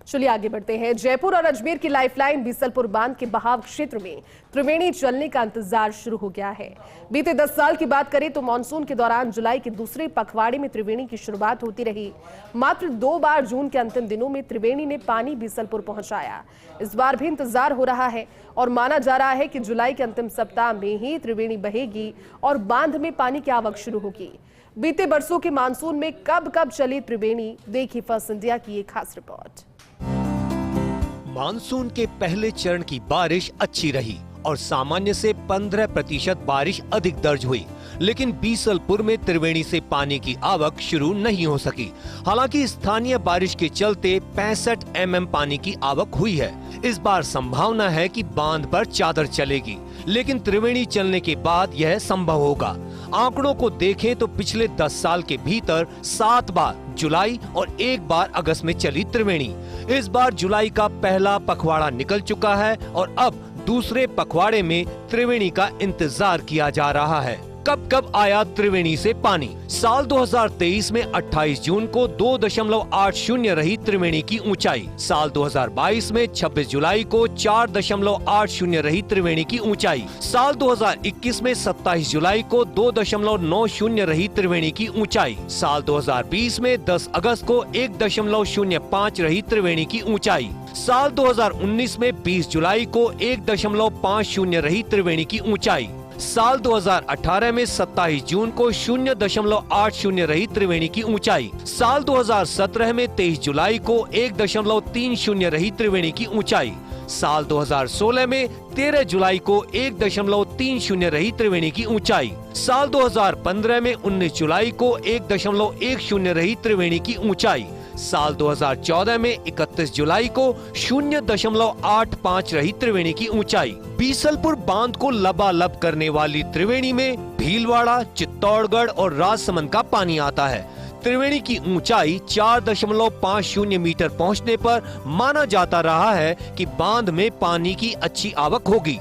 चलिए आगे बढ़ते हैं। जयपुर और अजमेर की लाइफलाइन बीसलपुर बांध के बहाव क्षेत्र में त्रिवेणी चलने का इंतजार शुरू हो गया है। बीते 10 साल की बात करें तो मानसून के दौरान जुलाई के दूसरे पखवाड़े में त्रिवेणी की शुरुआत होती रही। मात्र 2 बार जून के अंतिम दिनों में त्रिवेणी ने पानी बीसलपुर पहुंचाया। इस बार भी इंतजार हो रहा है और माना जा रहा है कि जुलाई के अंतिम सप्ताह में ही त्रिवेणी बहेगी और बांध में पानी की आवक शुरू होगी। बीते बरसों के मानसून में कब कब चली त्रिवेणी, देखी फर्स्ट इंडिया की एक खास रिपोर्ट। मानसून के पहले चरण की बारिश अच्छी रही और सामान्य से 15% बारिश अधिक दर्ज हुई, लेकिन बीसलपुर में त्रिवेणी से पानी की आवक शुरू नहीं हो सकी। हालांकि स्थानीय बारिश के चलते 65 mm पानी की आवक हुई है। इस बार संभावना है कि बांध पर चादर चलेगी, लेकिन त्रिवेणी चलने के बाद यह संभव होगा। आंकड़ों को देखें तो पिछले 10 साल के भीतर 7 बार जुलाई और 1 बार अगस्त में चली त्रिवेणी। इस बार जुलाई का पहला पखवाड़ा निकल चुका है और अब दूसरे पखवाड़े में त्रिवेणी का इंतजार किया जा रहा है। कब कब आया त्रिवेणी से पानी? साल 2023 में 28 जून को 2.80 रही त्रिवेणी की ऊंचाई। साल 2022 में 26 जुलाई को 4.80 रही त्रिवेणी की ऊंचाई। साल 2021 में 27 जुलाई को 2.90 रही त्रिवेणी की ऊंचाई। साल 2020 में 10 अगस्त को 1.05 रही त्रिवेणी की ऊंचाई। साल 2019 में 20 जुलाई को 1.50 रही त्रिवेणी की ऊंचाई। साल 2018 में 27 जून को 0.80 रही त्रिवेणी की ऊंचाई। साल 2017 में 23 जुलाई को 1.30 रही त्रिवेणी की ऊंचाई। साल 2016 में 13 जुलाई को 1.30 रही त्रिवेणी की ऊंचाई। साल 2015 में 19 जुलाई को 1.10 रही त्रिवेणी की ऊंचाई। साल 2014 में 31 जुलाई को 0.85 रही त्रिवेणी की ऊंचाई। बीसलपुर बांध को लबालब करने वाली त्रिवेणी में भीलवाड़ा, चित्तौड़गढ़ और राजसमंद का पानी आता है। त्रिवेणी की ऊंचाई 4.50 मीटर पहुंचने पर माना जाता रहा है कि बांध में पानी की अच्छी आवक होगी।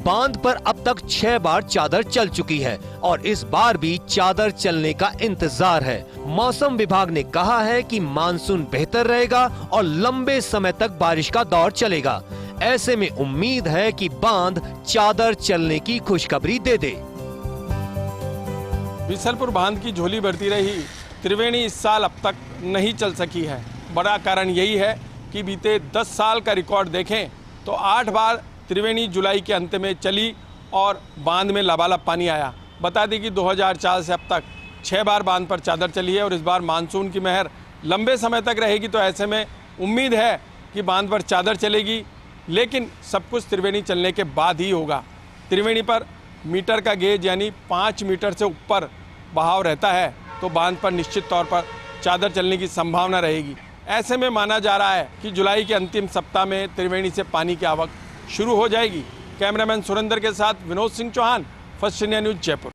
बांध पर अब तक 6 बार चादर चल चुकी है और इस बार भी चादर चलने का इंतजार है। मौसम विभाग ने कहा है कि मानसून बेहतर रहेगा और लंबे समय तक बारिश का दौर चलेगा। ऐसे में उम्मीद है कि बांध चादर चलने की खुशखबरी दे दे। बीसलपुर बांध की झोली बढ़ती रही, त्रिवेणी इस साल अब तक नहीं चल सकी है। बड़ा कारण यही है कि बीते 10 साल का रिकॉर्ड देखें तो 8 बार त्रिवेणी जुलाई के अंत में चली और बांध में लबालब पानी आया। बता दें कि 2004 से अब तक 6 बार बांध पर चादर चली है और इस बार मानसून की मेहर लंबे समय तक रहेगी, तो ऐसे में उम्मीद है कि बांध पर चादर चलेगी, लेकिन सब कुछ त्रिवेणी चलने के बाद ही होगा। त्रिवेणी पर मीटर का गेज यानी 5 मीटर से ऊपर बहाव रहता है, तो बांध पर निश्चित तौर पर चादर चलने की संभावना रहेगी। ऐसे में माना जा रहा है कि जुलाई के अंतिम सप्ताह में त्रिवेणी से पानी की आवक शुरू हो जाएगी। कैमरामैन सुरेंद्र के साथ Vinod Singh Chauhan, first India news, Jaipur.